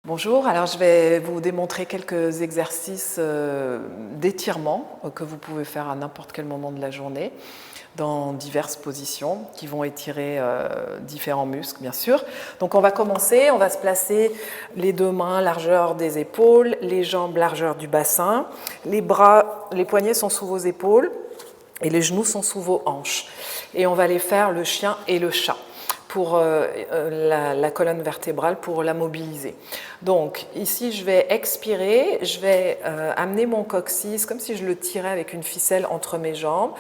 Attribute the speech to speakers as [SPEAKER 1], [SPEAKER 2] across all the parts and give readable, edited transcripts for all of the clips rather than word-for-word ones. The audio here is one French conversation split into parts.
[SPEAKER 1] Bonjour, alors je vais vous démontrer quelques exercices d'étirement que vous pouvez faire à n'importe quel moment de la journée dans diverses positions qui vont étirer différents muscles bien sûr. Donc on va commencer, on va se placer les deux mains largeur des épaules, les jambes largeur du bassin, les bras, les poignets sont sous vos épaules et les genoux sont sous vos hanches. Et on va aller faire le chien et le chat pour la colonne vertébrale, pour la mobiliser. Donc ici je vais expirer, je vais amener mon coccyx comme si je le tirais avec une ficelle entre mes jambes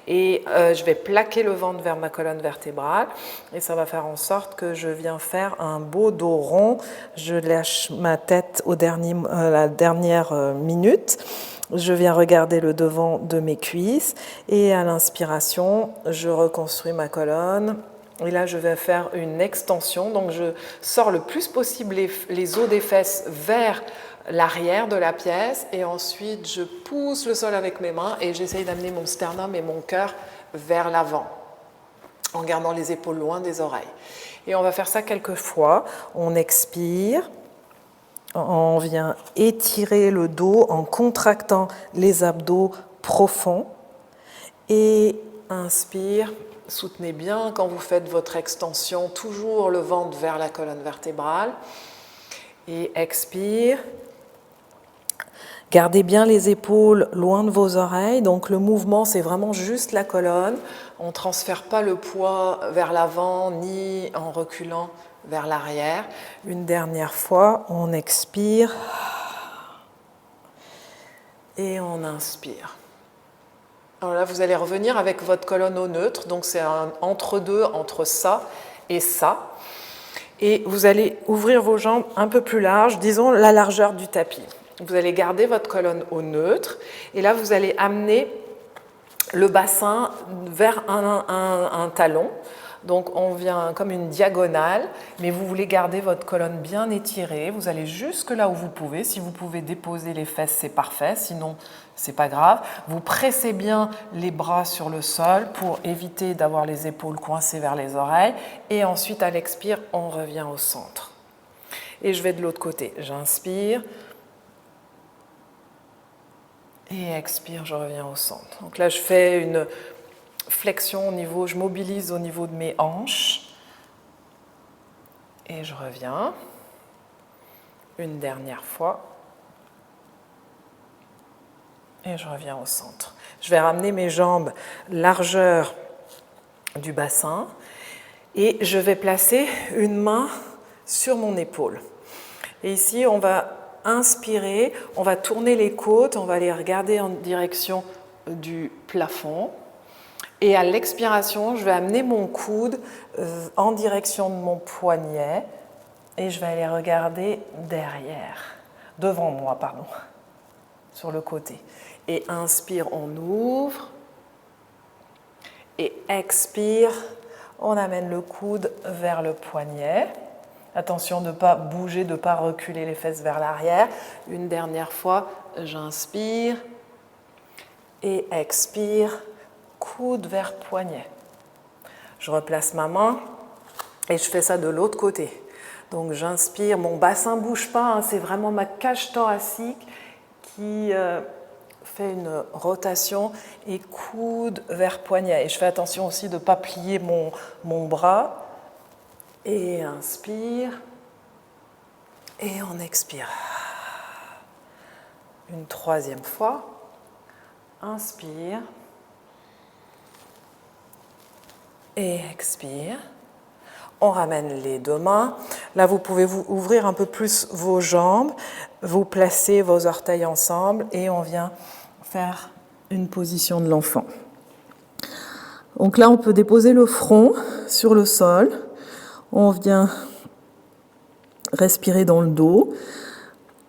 [SPEAKER 1] et je vais plaquer le ventre vers ma colonne vertébrale et ça va faire en sorte que je viens faire un beau dos rond. Je lâche ma tête la dernière minute. Je viens regarder le devant de mes cuisses et à l'inspiration, je reconstruis ma colonne. Et là, je vais faire une extension. Donc, je sors le plus possible les os des fesses vers l'arrière de la pièce. Et ensuite, je pousse le sol avec mes mains et j'essaye d'amener mon sternum et mon cœur vers l'avant, en gardant les épaules loin des oreilles. Et on va faire ça quelques fois. On expire. On vient étirer le dos en contractant les abdos profonds. Et inspire. Soutenez bien quand vous faites votre extension, toujours le ventre vers la colonne vertébrale. Et expire. Gardez bien les épaules loin de vos oreilles. Donc le mouvement, c'est vraiment juste la colonne. On ne transfère pas le poids vers l'avant ni en reculant vers l'arrière. Une dernière fois, on expire. Et on inspire. Alors là, vous allez revenir avec votre colonne au neutre, donc c'est un entre-deux entre ça et ça. Et vous allez ouvrir vos jambes un peu plus larges, disons la largeur du tapis. Vous allez garder votre colonne au neutre et là, vous allez amener le bassin vers un talon. Donc on vient comme une diagonale, mais vous voulez garder votre colonne bien étirée. Vous allez jusque là où vous pouvez. Si vous pouvez déposer les fesses, c'est parfait. Sinon, c'est pas grave. Vous pressez bien les bras sur le sol pour éviter d'avoir les épaules coincées vers les oreilles. Et ensuite, à l'expire, on revient au centre. Et je vais de l'autre côté. J'inspire. Et expire, je reviens au centre. Donc là, je fais une flexion au niveau, je mobilise au niveau de mes hanches. Et je reviens. Une dernière fois. Et je reviens au centre. Je vais ramener mes jambes largeur du bassin. Et je vais placer une main sur mon épaule. Et ici, on va inspirer, on va tourner les côtes, on va les regarder en direction du plafond. Et à l'expiration, je vais amener mon coude en direction de mon poignet et je vais aller regarder devant moi, sur le côté. Et inspire, on ouvre. Et expire, on amène le coude vers le poignet. Attention de ne pas bouger, de ne pas reculer les fesses vers l'arrière. Une dernière fois, j'inspire et expire. Coude vers poignet. Je replace ma main et je fais ça de l'autre côté. Donc j'inspire, mon bassin ne bouge pas, c'est vraiment ma cage thoracique qui fait une rotation et coude vers poignet. Et je fais attention aussi de ne pas plier mon bras. Et inspire et on expire. Une troisième fois. Inspire. Et expire. On ramène les deux mains. Là, vous pouvez ouvrir un peu plus vos jambes, vous placez vos orteils ensemble et on vient faire une position de l'enfant. Donc là, on peut déposer le front sur le sol. On vient respirer dans le dos.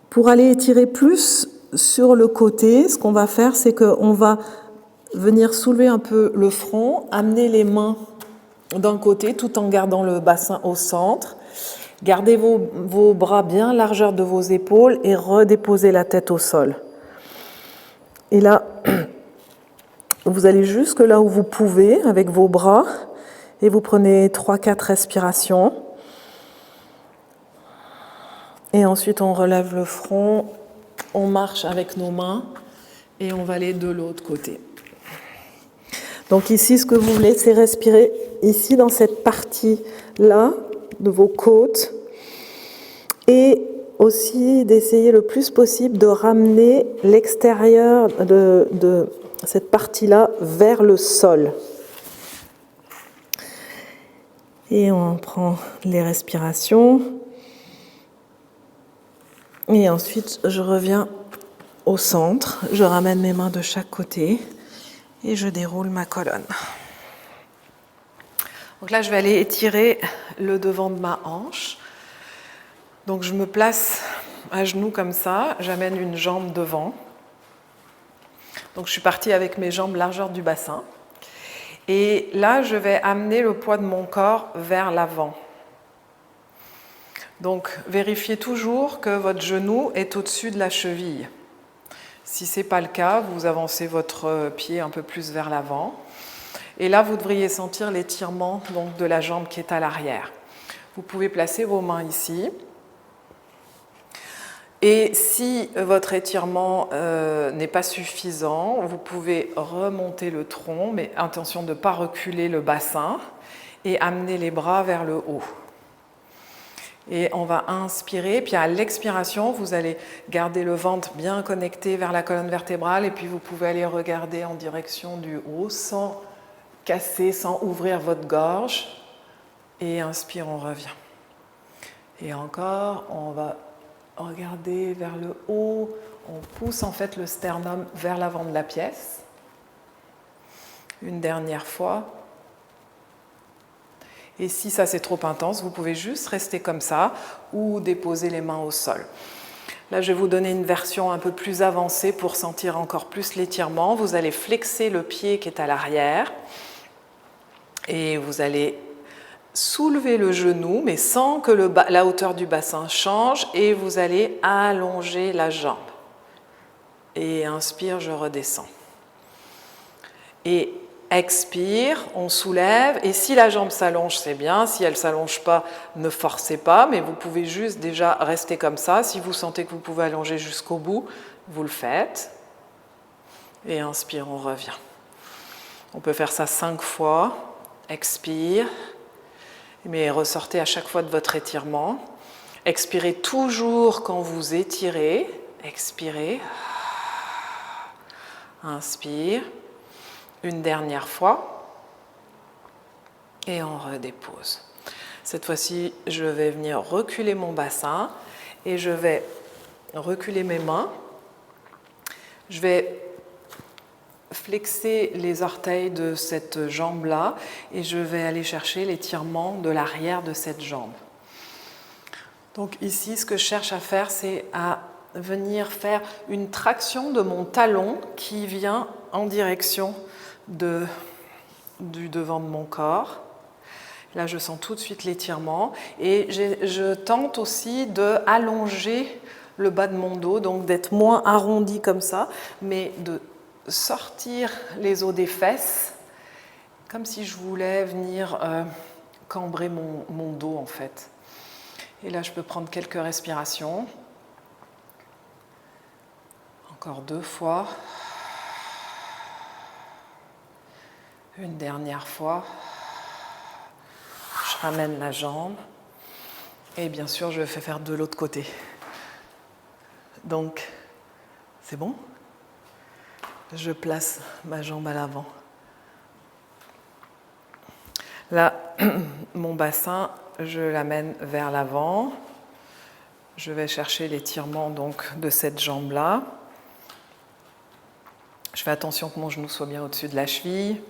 [SPEAKER 1] Pour aller étirer plus sur le côté, ce qu'on va faire, c'est qu'on va venir soulever un peu le front, amener les mains d'un côté tout en gardant le bassin au centre. Gardez vos bras bien largeur de vos épaules et redéposez la tête au sol. Et là, vous allez jusque là où vous pouvez avec vos bras et vous prenez 3-4 respirations. Et ensuite, on relève le front, on marche avec nos mains et on va aller de l'autre côté. Donc ici, ce que vous voulez, c'est respirer ici dans cette partie-là de vos côtes et aussi d'essayer le plus possible de ramener l'extérieur de cette partie-là vers le sol. Et on prend les respirations. Et ensuite, je reviens au centre. Je ramène mes mains de chaque côté et je déroule ma colonne. Donc là, je vais aller étirer le devant de ma hanche. Donc je me place à genoux comme ça. J'amène une jambe devant. Donc je suis partie avec mes jambes largeur du bassin. Et là, je vais amener le poids de mon corps vers l'avant. Donc, vérifiez toujours que votre genou est au-dessus de la cheville. Si ce n'est pas le cas, vous avancez votre pied un peu plus vers l'avant. Et là, vous devriez sentir l'étirement donc, de la jambe qui est à l'arrière. Vous pouvez placer vos mains ici. Et si votre étirement n'est pas suffisant, vous pouvez remonter le tronc, mais attention de ne pas reculer le bassin et amener les bras vers le haut. Et on va inspirer, puis à l'expiration, vous allez garder le ventre bien connecté vers la colonne vertébrale et puis vous pouvez aller regarder en direction du haut sans casser, sans ouvrir votre gorge. Et inspire, on revient. Et encore, on va regarder vers le haut, on pousse en fait le sternum vers l'avant de la pièce. Une dernière fois. Et si ça c'est trop intense, vous pouvez juste rester comme ça ou déposer les mains au sol. Là, je vais vous donner une version un peu plus avancée pour sentir encore plus l'étirement. Vous allez flexer le pied qui est à l'arrière et vous allez soulever le genou, mais sans que la hauteur du bassin change et vous allez allonger la jambe. Et inspire, je redescends. Et expire, on soulève, et si la jambe s'allonge, c'est bien. Si elle ne s'allonge pas, ne forcez pas, mais vous pouvez juste déjà rester comme ça. Si vous sentez que vous pouvez allonger jusqu'au bout, vous le faites. Et inspire, on revient. On peut faire ça 5 fois. Expire, mais ressortez à chaque fois de votre étirement. Expirez toujours quand vous étirez. Expirez. Inspire. Une dernière fois et on redépose. Cette fois-ci, je vais venir reculer mon bassin et je vais reculer mes mains. Je vais flexer les orteils de cette jambe-là et je vais aller chercher l'étirement de l'arrière de cette jambe. Donc ici, ce que je cherche à faire, c'est à venir faire une traction de mon talon qui vient en direction du devant de mon corps. Là, je sens tout de suite l'étirement et je tente aussi d'allonger le bas de mon dos, donc d'être moins arrondi comme ça, mais de sortir les os des fesses, comme si je voulais venir cambrer mon dos en fait. Et là, je peux prendre quelques respirations. Encore 2 fois. Une dernière fois, je ramène la jambe et bien sûr je fais faire de l'autre côté. Donc, c'est bon? Je place ma jambe à l'avant. Là, mon bassin, je l'amène vers l'avant. Je vais chercher l'étirement donc de cette jambe-là. Je fais attention que mon genou soit bien au-dessus de la cheville.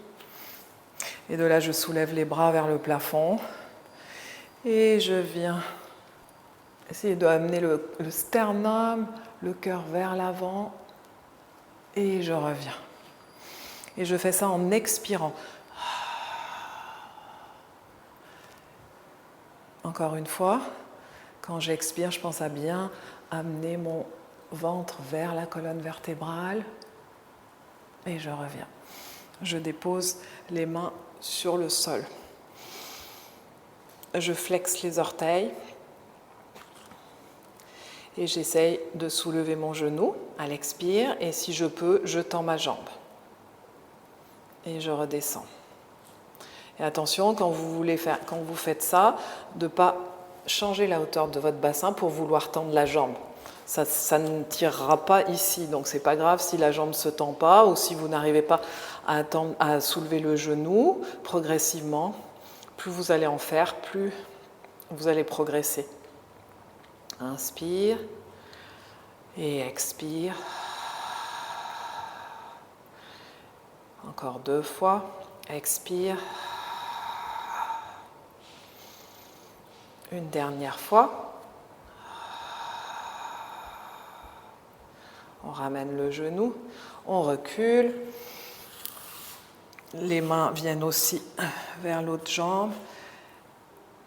[SPEAKER 1] Et de là, je soulève les bras vers le plafond. Et je viens essayer d'amener le sternum, le cœur vers l'avant. Et je reviens. Et je fais ça en expirant. Encore une fois, quand j'expire, je pense à bien amener mon ventre vers la colonne vertébrale. Et je reviens. Je dépose les mains sur le sol. Je flexe les orteils. Et j'essaye de soulever mon genou à l'expire. Et si je peux, je tends ma jambe. Et je redescends. Et attention, quand vous faites ça, de ne pas changer la hauteur de votre bassin pour vouloir tendre la jambe. Ça ne tirera pas ici, donc ce n'est pas grave si la jambe ne se tend pas ou si vous n'arrivez pas à soulever le genou progressivement. Plus vous allez en faire, plus vous allez progresser. Inspire et expire. Encore 2 fois. Expire. Une dernière fois. On ramène le genou, on recule. Les mains viennent aussi vers l'autre jambe.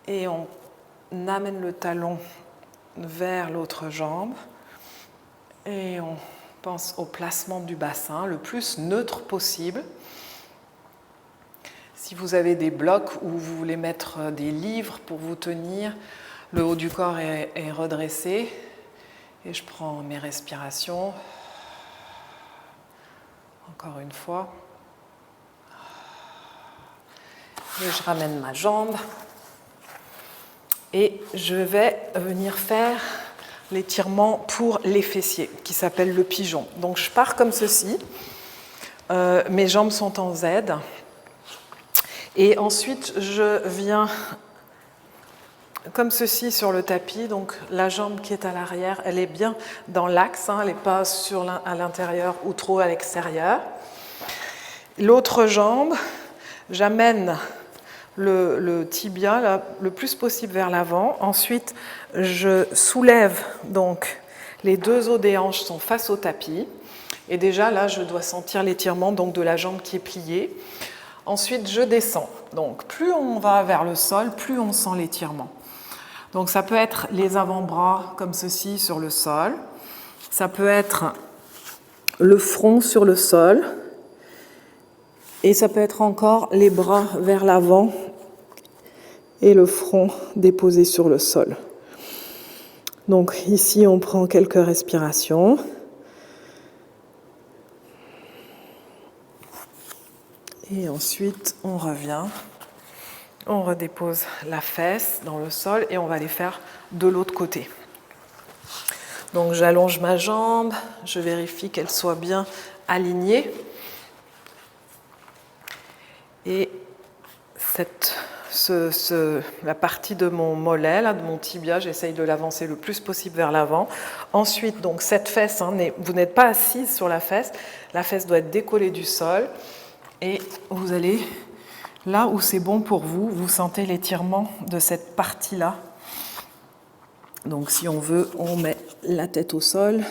[SPEAKER 1] Et on amène le talon vers l'autre jambe. Et on pense au placement du bassin le plus neutre possible. Si vous avez des blocs où vous voulez mettre des livres pour vous tenir, le haut du corps est redressé. Et je prends mes respirations. Encore une fois. Et je ramène ma jambe. Et je vais venir faire l'étirement pour les fessiers, qui s'appelle le pigeon. Donc je pars comme ceci. Mes jambes sont en Z. Et ensuite, je viens comme ceci sur le tapis. Donc la jambe qui est à l'arrière, elle est bien dans l'axe, elle n'est pas à l'intérieur ou trop à l'extérieur. L'autre jambe, j'amène le tibia là, le plus possible vers l'avant. Ensuite, je soulève, donc les 2 os des hanches sont face au tapis. Et déjà là, je dois sentir l'étirement donc, de la jambe qui est pliée. Ensuite, je descends. Donc plus on va vers le sol, plus on sent l'étirement. Donc ça peut être les avant-bras comme ceci sur le sol. Ça peut être le front sur le sol. Et ça peut être encore les bras vers l'avant et le front déposé sur le sol. Donc ici, on prend quelques respirations. Et ensuite, on revient. On redépose la fesse dans le sol et on va les faire de l'autre côté. Donc j'allonge ma jambe, je vérifie qu'elle soit bien alignée. Et la partie de mon mollet, là, de mon tibia, j'essaye de l'avancer le plus possible vers l'avant. Ensuite, donc cette fesse, vous n'êtes pas assise sur la fesse doit être décollée du sol. Et vous allez, là où c'est bon pour vous, vous sentez l'étirement de cette partie-là. Donc si on veut, on met la tête au sol.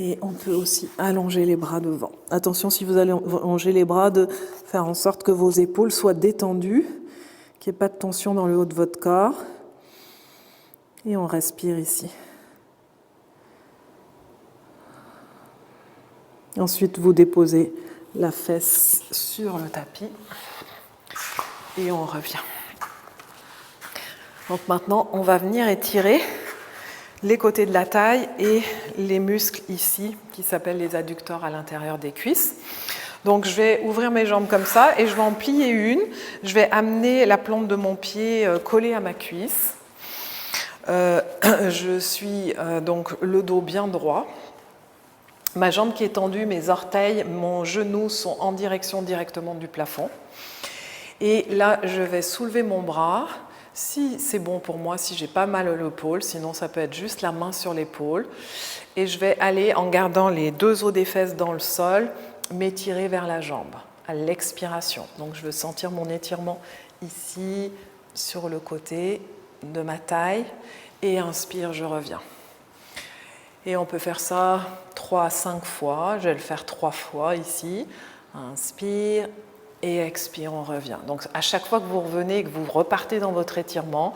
[SPEAKER 1] Et on peut aussi allonger les bras devant. Attention, si vous allez allonger les bras, de faire en sorte que vos épaules soient détendues, qu'il n'y ait pas de tension dans le haut de votre corps. Et on respire ici. Ensuite, vous déposez la fesse sur le tapis et on revient. Donc maintenant, on va venir étirer les côtés de la taille et les muscles ici, qui s'appellent les adducteurs à l'intérieur des cuisses. Donc je vais ouvrir mes jambes comme ça et je vais en plier une. Je vais amener la plante de mon pied collée à ma cuisse. Je suis donc le dos bien droit. Ma jambe qui est tendue, mes orteils, mon genou sont en direction directement du plafond. Et là, je vais soulever mon bras. Si c'est bon pour moi, si j'ai pas mal à l'épaule, sinon ça peut être juste la main sur l'épaule. Et je vais aller, en gardant les 2 os des fesses dans le sol, m'étirer vers la jambe, à l'expiration. Donc je veux sentir mon étirement ici, sur le côté de ma taille. Et inspire, je reviens. Et on peut faire ça 3 à 5 fois. Je vais le faire 3 fois ici. Inspire. Et expire, on revient. Donc à chaque fois que vous revenez et que vous repartez dans votre étirement,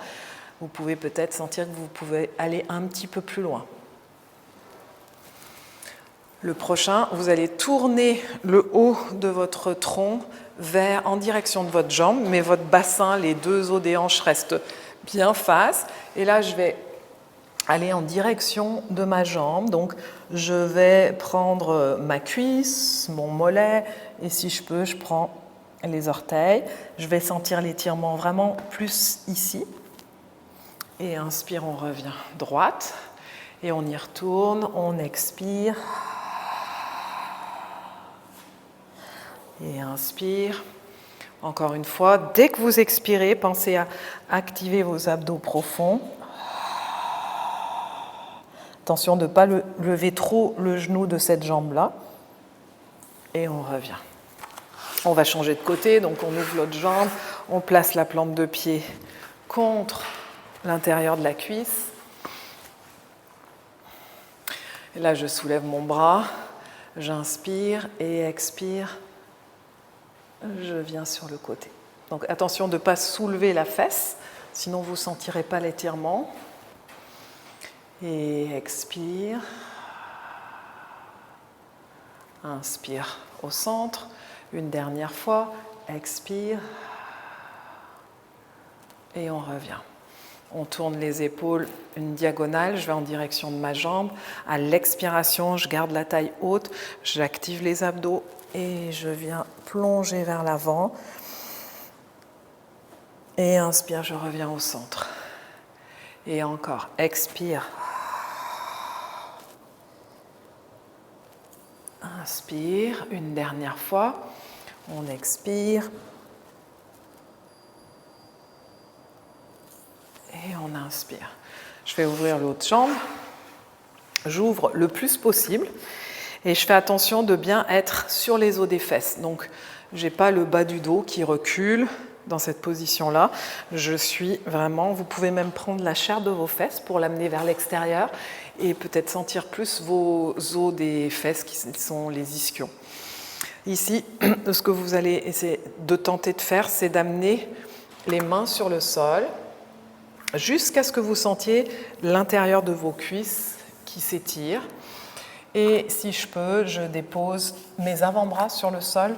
[SPEAKER 1] vous pouvez peut-être sentir que vous pouvez aller un petit peu plus loin. Le prochain, vous allez tourner le haut de votre tronc en direction de votre jambe, mais votre bassin, les 2 os des hanches restent bien face. Et là, je vais aller en direction de ma jambe. Donc, je vais prendre ma cuisse, mon mollet, et si je peux, je prends les orteils. Je vais sentir l'étirement vraiment plus ici. Et inspire, on revient droite. Et on y retourne, on expire. Et inspire. Encore une fois, dès que vous expirez, pensez à activer vos abdos profonds. Attention de ne pas lever trop le genou de cette jambe-là. Et on revient. On va changer de côté, donc on ouvre l'autre jambe, on place la plante de pied contre l'intérieur de la cuisse. Et là, je soulève mon bras, j'inspire et expire. Je viens sur le côté. Donc attention de ne pas soulever la fesse, sinon vous ne sentirez pas l'étirement. Et expire. Inspire au centre. Une dernière fois. Expire. Et on revient. On tourne les épaules, une diagonale. Je vais en direction de ma jambe. À l'expiration, je garde la taille haute. J'active les abdos et je viens plonger vers l'avant. Et inspire, je reviens au centre. Et encore, expire. Inspire, une dernière fois. On expire. Et on inspire. Je vais ouvrir l'autre jambe. J'ouvre le plus possible. Et je fais attention de bien être sur les os des fesses. Donc, je n'ai pas le bas du dos qui recule dans cette position-là. Je suis vraiment... Vous pouvez même prendre la chair de vos fesses pour l'amener vers l'extérieur et peut-être sentir plus vos os des fesses qui sont les ischions. Ici, ce que vous allez essayer de tenter de faire, c'est d'amener les mains sur le sol jusqu'à ce que vous sentiez l'intérieur de vos cuisses qui s'étirent. Et si je peux, je dépose mes avant-bras sur le sol.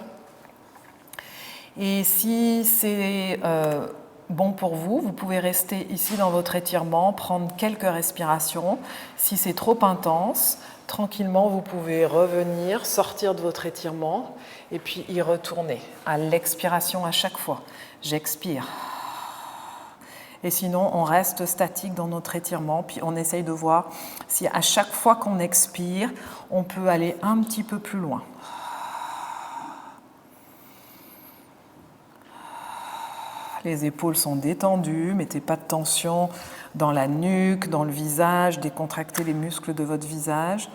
[SPEAKER 1] Et si c'est bon pour vous, vous pouvez rester ici dans votre étirement, prendre quelques respirations. Si c'est trop intense, tranquillement, vous pouvez revenir, sortir de votre étirement et puis y retourner à l'expiration à chaque fois. J'expire. Et sinon, on reste statique dans notre étirement, puis on essaye de voir si à chaque fois qu'on expire, on peut aller un petit peu plus loin. Les épaules sont détendues, mettez pas de tension dans la nuque, dans le visage, décontractez les muscles de votre visage.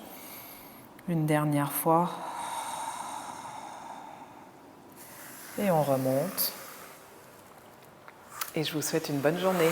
[SPEAKER 1] Une dernière fois. Et on remonte. Et je vous souhaite une bonne journée.